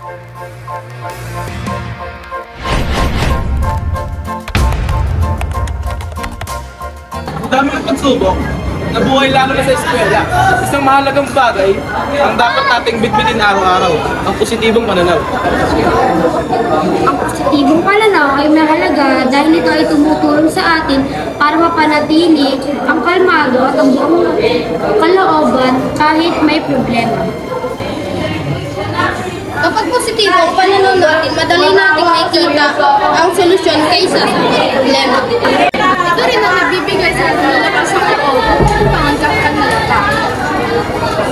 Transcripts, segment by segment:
Ang dami ng pagsubok, nabuhay lalo na sa eskwela. Isang mahalagang bagay ang dapat nating bitbitin araw-araw, ang positibong pananaw. Ang positibong pananaw ay mahalaga dahil ito ay tumutulong sa atin para mapanatili ang kalmado at ang buong kalooban kahit may problema. Kapag positibo ang pananaw natin, madali nating makikita ang solusyon kaysa sa problema. Ito rin ang nabibigay sa ating lakas ng loob upang panganggap ka nila pa.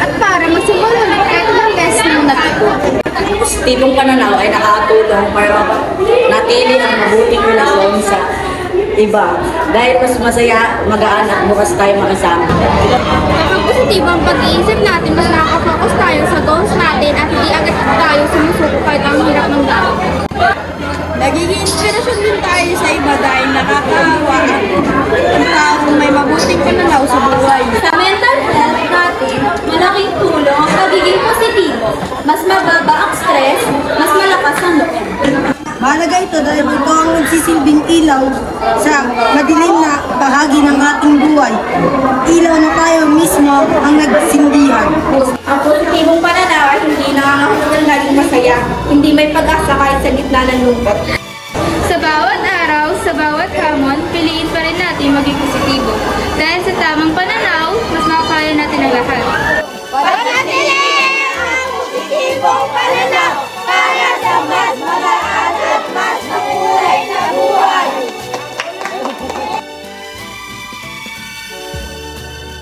At para magsimula ulit kahit ilang beses mong nabigo. Ang positibong pananaw ay nakakatulong para natili ang mabuting relasyon sa iba. Dahil mas masaya, magaan at bukas tayo makasama. Kapag positibo ang pag-iisip natin, mas nakaka-focus tayo sa goals natin at hindi agad tayo sumusuko kahit ang hirap ng dami. Nagiging inspirasyon din tayo sa iba dahil nakakaawa ang taong may mabuting pananaw sa buhay. Sa mental health natin, malaking tulong ang pagiging positibo. Mas mababa ang stress, mas malakas ang loob. Mahalaga ito dahil ito ang nagsisilbing ilaw sa madilim na bahagi ng ating buhay. Ilaw na tayo mismo ang nagsindihan. Ang positibong pananaw ay hindi nangangahulugan laging masaya, hindi may pag-asa kahit sa gitna ng lungkot. Sa bawat araw, sa bawat hamon, piliin pa rin natin maging